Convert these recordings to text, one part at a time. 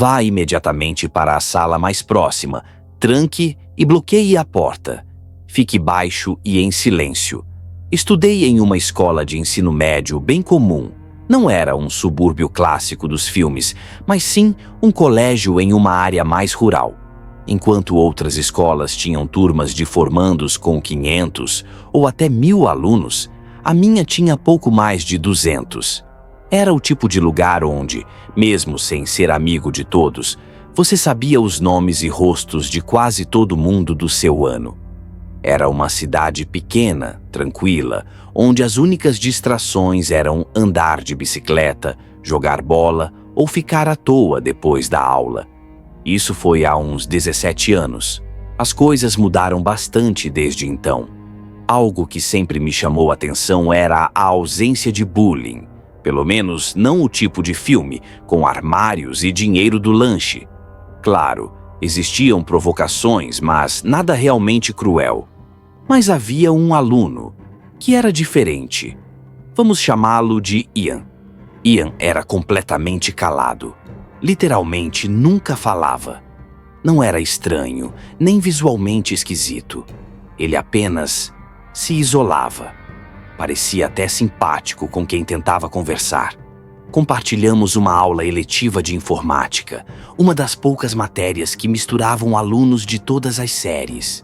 Vá imediatamente para a sala mais próxima, tranque e bloqueie a porta. Fique baixo e em silêncio. Estudei em uma escola de ensino médio bem comum. Não era um subúrbio clássico dos filmes, mas sim um colégio em uma área mais rural. Enquanto outras escolas tinham turmas de formandos com 500 ou até 1.000 alunos, a minha tinha pouco mais de 200. Era o tipo de lugar onde, mesmo sem ser amigo de todos, você sabia os nomes e rostos de quase todo mundo do seu ano. Era uma cidade pequena, tranquila, onde as únicas distrações eram andar de bicicleta, jogar bola ou ficar à toa depois da aula. Isso foi há uns 17 anos. As coisas mudaram bastante desde então. Algo que sempre me chamou a atenção era a ausência de bullying. Pelo menos não o tipo de filme, com armários e dinheiro do lanche. Claro, existiam provocações, mas nada realmente cruel. Mas havia um aluno que era diferente. Vamos chamá-lo de Ian. Ian era completamente calado. Literalmente nunca falava. Não era estranho, nem visualmente esquisito. Ele apenas se isolava. Parecia até simpático com quem tentava conversar. Compartilhamos uma aula eletiva de informática, uma das poucas matérias que misturavam alunos de todas as séries.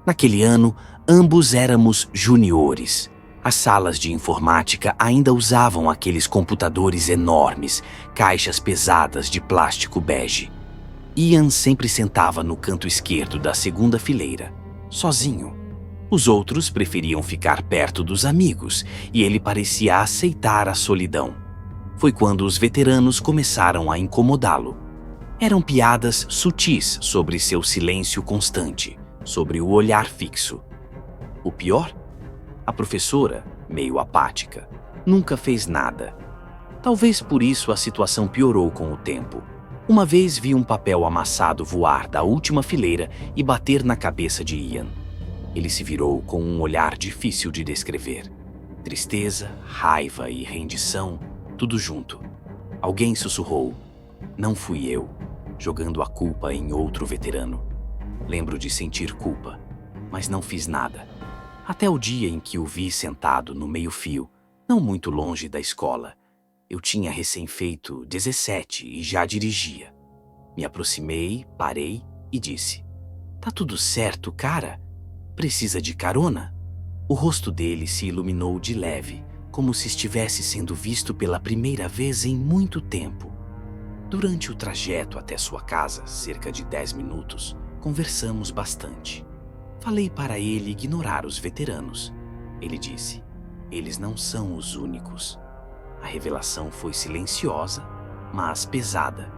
Naquele ano, ambos éramos juniores. As salas de informática ainda usavam aqueles computadores enormes, caixas pesadas de plástico bege. Ian sempre sentava no canto esquerdo da segunda fileira, sozinho. Os outros preferiam ficar perto dos amigos e ele parecia aceitar a solidão. Foi quando os veteranos começaram a incomodá-lo. Eram piadas sutis sobre seu silêncio constante, sobre o olhar fixo. O pior? A professora, meio apática, nunca fez nada. Talvez por isso a situação piorou com o tempo. Uma vez vi um papel amassado voar da última fileira e bater na cabeça de Ian. Ele se virou com um olhar difícil de descrever. Tristeza, raiva e rendição, tudo junto. Alguém sussurrou: "Não fui eu", jogando a culpa em outro veterano. Lembro de sentir culpa, mas não fiz nada. Até o dia em que o vi sentado no meio-fio, não muito longe da escola. Eu tinha recém feito 17 e já dirigia. Me aproximei, parei e disse: "Tá tudo certo, cara? Precisa de carona?" O rosto dele se iluminou de leve, como se estivesse sendo visto pela primeira vez em muito tempo. Durante o trajeto até sua casa, cerca de 10 minutos, conversamos bastante. Falei para ele ignorar os veteranos. Ele disse: "Eles não são os únicos." A revelação foi silenciosa, mas pesada.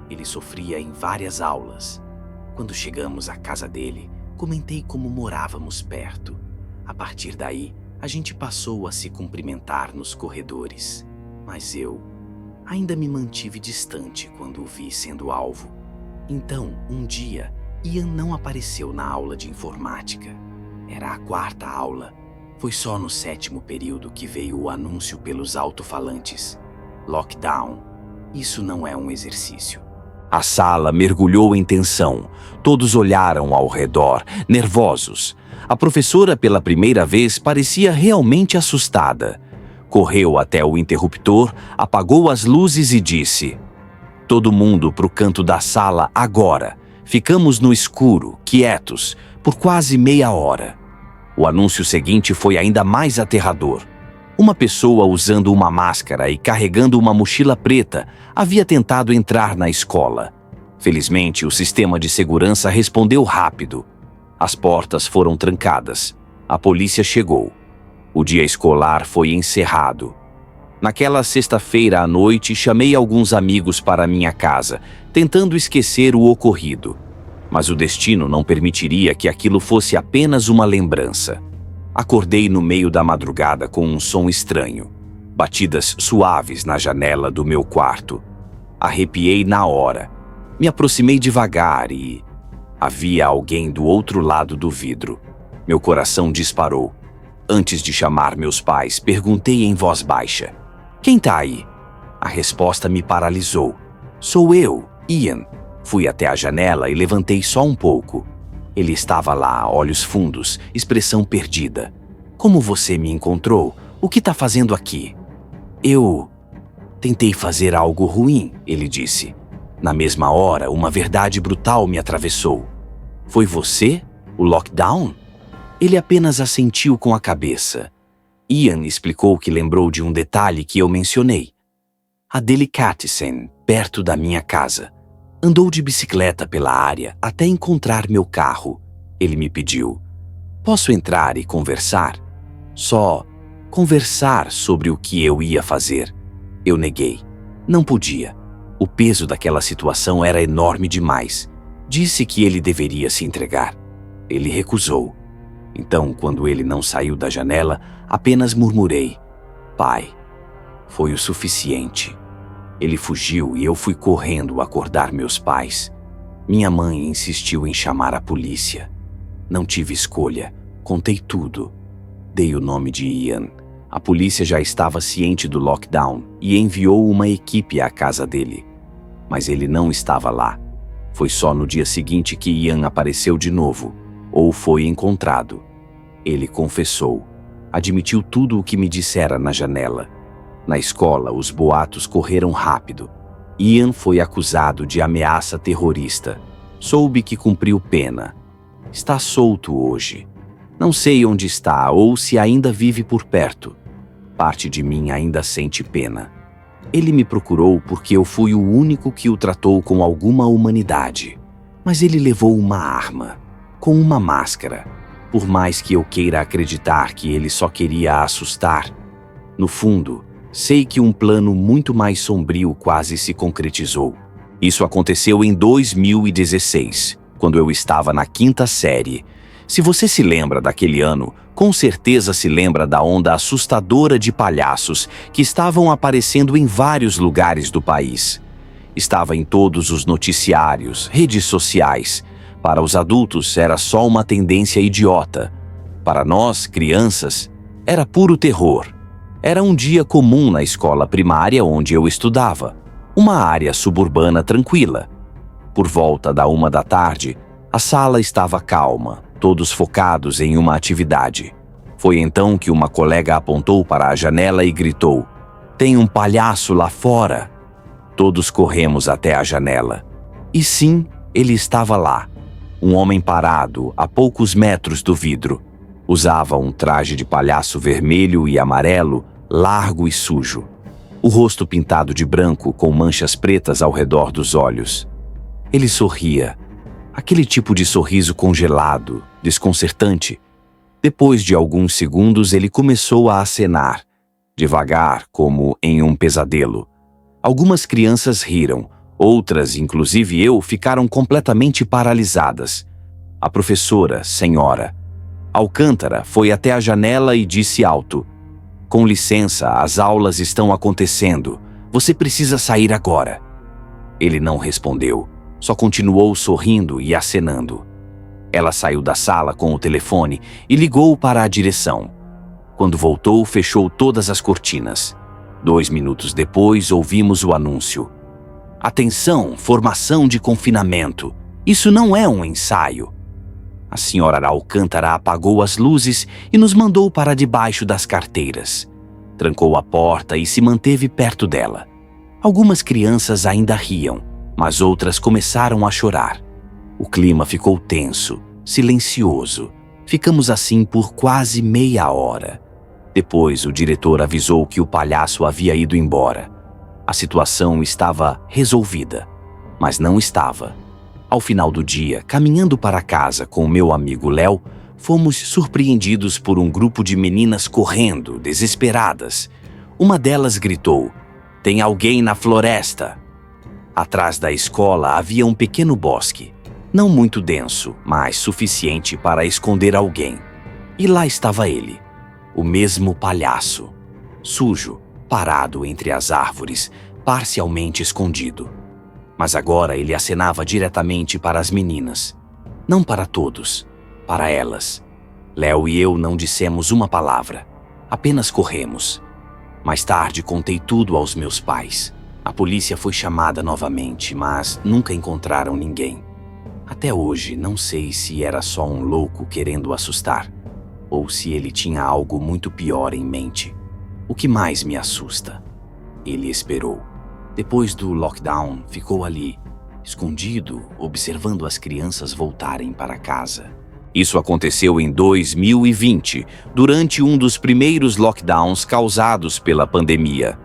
Ele sofria em várias aulas. Quando chegamos à casa dele, comentei como morávamos perto. A partir daí, a gente passou a se cumprimentar nos corredores. Mas eu ainda me mantive distante quando o vi sendo alvo. Então, um dia, Ian não apareceu na aula de informática. Era a 4ª aula. Foi só no 7º período que veio o anúncio pelos alto-falantes. Lockdown. Isso não é um exercício. A sala mergulhou em tensão. Todos olharam ao redor, nervosos. A professora, pela primeira vez, parecia realmente assustada. Correu até o interruptor, apagou as luzes e disse: "Todo mundo pro canto da sala agora. Ficamos no escuro, quietos, por quase meia hora." O anúncio seguinte foi ainda mais aterrador. Uma pessoa usando uma máscara e carregando uma mochila preta havia tentado entrar na escola. Felizmente, o sistema de segurança respondeu rápido. As portas foram trancadas. A polícia chegou. O dia escolar foi encerrado. Naquela sexta-feira à noite, chamei alguns amigos para minha casa, tentando esquecer o ocorrido. Mas o destino não permitiria que aquilo fosse apenas uma lembrança. Acordei no meio da madrugada com um som estranho. Batidas suaves na janela do meu quarto. Arrepiei na hora. Me aproximei devagar e... havia alguém do outro lado do vidro. Meu coração disparou. Antes de chamar meus pais, perguntei em voz baixa: "Quem tá aí?" A resposta me paralisou. "Sou eu." Ian, fui até a janela e levantei só um pouco. Ele estava lá, olhos fundos, expressão perdida. Como você me encontrou? O que está fazendo aqui? Eu tentei fazer algo ruim, ele disse. Na mesma hora, uma verdade brutal me atravessou. Foi você? O lockdown? Ele apenas assentiu com a cabeça. Ian explicou que lembrou de um detalhe que eu mencionei. A Delicatessen, perto da minha casa. Andou de bicicleta pela área até encontrar meu carro. Ele me pediu: posso entrar e conversar? Só conversar sobre o que eu ia fazer. Eu neguei. Não podia. O peso daquela situação era enorme demais. Disse que ele deveria se entregar. Ele recusou. Então, quando ele não saiu da janela, apenas murmurei: pai. Foi o suficiente. Ele fugiu e eu fui correndo acordar meus pais. Minha mãe insistiu em chamar a polícia. Não tive escolha. Contei tudo. Dei o nome de Ian. A polícia já estava ciente do lockdown e enviou uma equipe à casa dele. Mas ele não estava lá. Foi só no dia seguinte que Ian apareceu de novo, ou foi encontrado. Ele confessou. Admitiu tudo o que me dissera na janela. Na escola, os boatos correram rápido. Ian foi acusado de ameaça terrorista. Soube que cumpriu pena. Está solto hoje. Não sei onde está ou se ainda vive por perto. Parte de mim ainda sente pena. Ele me procurou porque eu fui o único que o tratou com alguma humanidade. Mas ele levou uma arma, com uma máscara. Por mais que eu queira acreditar que ele só queria assustar, no fundo, sei que um plano muito mais sombrio quase se concretizou. Isso aconteceu em 2016, quando eu estava na 5ª série. Se você se lembra daquele ano, com certeza se lembra da onda assustadora de palhaços que estavam aparecendo em vários lugares do país. Estava em todos os noticiários, redes sociais. Para os adultos era só uma tendência idiota. Para nós, crianças, era puro terror. Era um dia comum na escola primária onde eu estudava, uma área suburbana tranquila. Por volta da 1 da tarde, a sala estava calma, todos focados em uma atividade. Foi então que uma colega apontou para a janela e gritou: "Tem um palhaço lá fora!" Todos corremos até a janela. E sim, ele estava lá. Um homem parado, a poucos metros do vidro. Usava um traje de palhaço vermelho e amarelo, largo e sujo. O rosto pintado de branco com manchas pretas ao redor dos olhos. Ele sorria. Aquele tipo de sorriso congelado, desconcertante. Depois de alguns segundos, ele começou a acenar, devagar, como em um pesadelo. Algumas crianças riram, outras, inclusive eu, ficaram completamente paralisadas. A professora, senhora Alcântara, foi até a janela e disse alto: "Com licença, as aulas estão acontecendo. Você precisa sair agora." Ele não respondeu, só continuou sorrindo e acenando. Ela saiu da sala com o telefone e ligou para a direção. Quando voltou, fechou todas as cortinas. 2 minutos depois, ouvimos o anúncio: "Atenção, formação de confinamento. Isso não é um ensaio." A senhora Alcântara apagou as luzes e nos mandou para debaixo das carteiras. Trancou a porta e se manteve perto dela. Algumas crianças ainda riam, mas outras começaram a chorar. O clima ficou tenso, silencioso. Ficamos assim por quase meia hora. Depois, o diretor avisou que o palhaço havia ido embora. A situação estava resolvida, mas não estava. Ao final do dia, caminhando para casa com meu amigo Léo, fomos surpreendidos por um grupo de meninas correndo, desesperadas. Uma delas gritou: "Tem alguém na floresta!" Atrás da escola havia um pequeno bosque, não muito denso, mas suficiente para esconder alguém. E lá estava ele, o mesmo palhaço, sujo, parado entre as árvores, parcialmente escondido. Mas agora ele acenava diretamente para as meninas. Não para todos, para elas. Léo e eu não dissemos uma palavra, apenas corremos. Mais tarde contei tudo aos meus pais. A polícia foi chamada novamente, mas nunca encontraram ninguém. Até hoje, não sei se era só um louco querendo assustar, ou se ele tinha algo muito pior em mente. O que mais me assusta? Ele esperou. Depois do lockdown, ficou ali, escondido, observando as crianças voltarem para casa. Isso aconteceu em 2020, durante um dos primeiros lockdowns causados pela pandemia.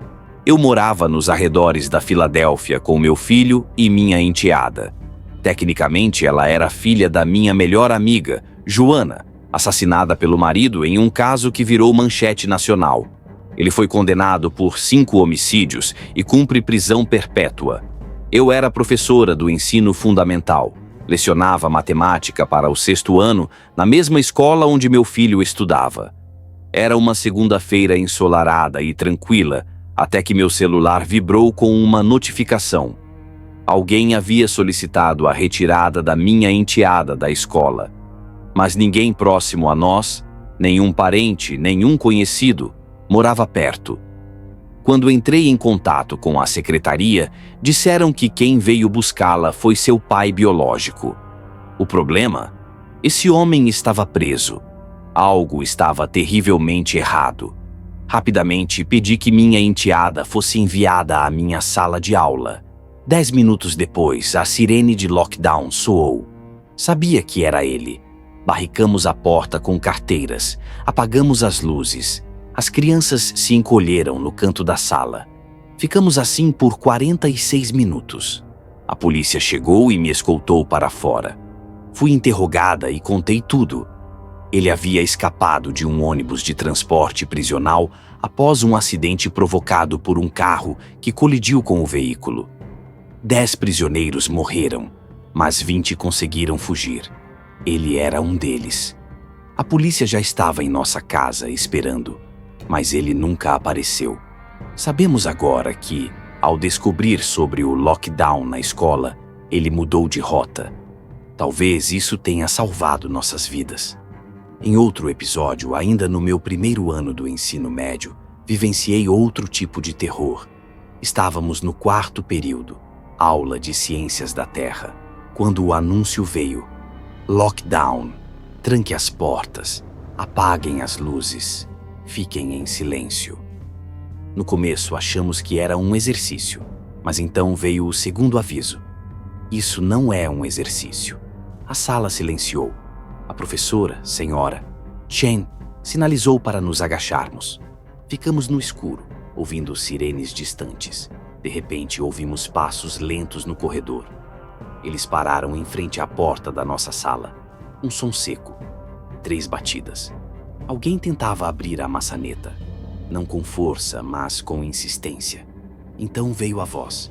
Eu morava nos arredores da Filadélfia com meu filho e minha enteada. Tecnicamente, ela era filha da minha melhor amiga, Joana, assassinada pelo marido em um caso que virou manchete nacional. Ele foi condenado por 5 homicídios e cumpre prisão perpétua. Eu era professora do ensino fundamental. Lecionava matemática para o 6º ano na mesma escola onde meu filho estudava. Era uma segunda-feira ensolarada e tranquila, até que meu celular vibrou com uma notificação. Alguém havia solicitado a retirada da minha enteada da escola. Mas ninguém próximo a nós, nenhum parente, nenhum conhecido, morava perto. Quando entrei em contato com a secretaria, disseram que quem veio buscá-la foi seu pai biológico. O problema? Esse homem estava preso. Algo estava terrivelmente errado. Rapidamente pedi que minha enteada fosse enviada à minha sala de aula. 10 minutos depois, a sirene de lockdown soou. Sabia que era ele. Barricamos a porta com carteiras, apagamos as luzes. As crianças se encolheram no canto da sala. Ficamos assim por 46 minutos. A polícia chegou e me escoltou para fora. Fui interrogada e contei tudo. Ele havia escapado de um ônibus de transporte prisional após um acidente provocado por um carro que colidiu com o veículo. 10 prisioneiros morreram, mas 20 conseguiram fugir. Ele era um deles. A polícia já estava em nossa casa esperando, mas ele nunca apareceu. Sabemos agora que, ao descobrir sobre o lockdown na escola, ele mudou de rota. Talvez isso tenha salvado nossas vidas. Em outro episódio, ainda no meu primeiro ano do ensino médio, vivenciei outro tipo de terror. Estávamos no 4º período, aula de Ciências da Terra, quando o anúncio veio. Lockdown. Tranque as portas. Apaguem as luzes. Fiquem em silêncio. No começo achamos que era um exercício, mas então veio o segundo aviso. Isso não é um exercício. A sala silenciou. A professora, senhora Chen, sinalizou para nos agacharmos. Ficamos no escuro, ouvindo sirenes distantes. De repente, ouvimos passos lentos no corredor. Eles pararam em frente à porta da nossa sala. Um som seco. 3 batidas. Alguém tentava abrir a maçaneta. Não com força, mas com insistência. Então veio a voz.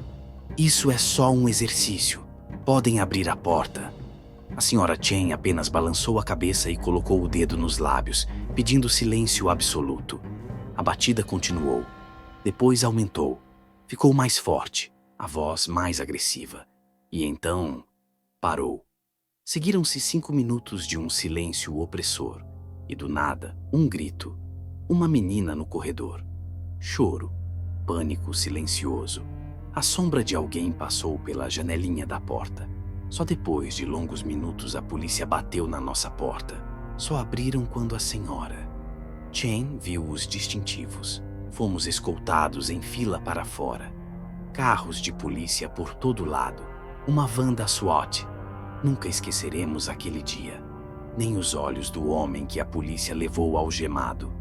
Isso é só um exercício. Podem abrir a porta. A senhora Chen apenas balançou a cabeça e colocou o dedo nos lábios, pedindo silêncio absoluto. A batida continuou. Depois aumentou. Ficou mais forte, a voz mais agressiva. E então, parou. Seguiram-se 5 minutos de um silêncio opressor. E do nada, um grito. Uma menina no corredor. Choro. Pânico silencioso. A sombra de alguém passou pela janelinha da porta. Só depois de longos minutos a polícia bateu na nossa porta. Só abriram quando a senhora Chen viu os distintivos. Fomos escoltados em fila para fora. Carros de polícia por todo lado. Uma van da SWAT. Nunca esqueceremos aquele dia. Nem os olhos do homem que a polícia levou algemado.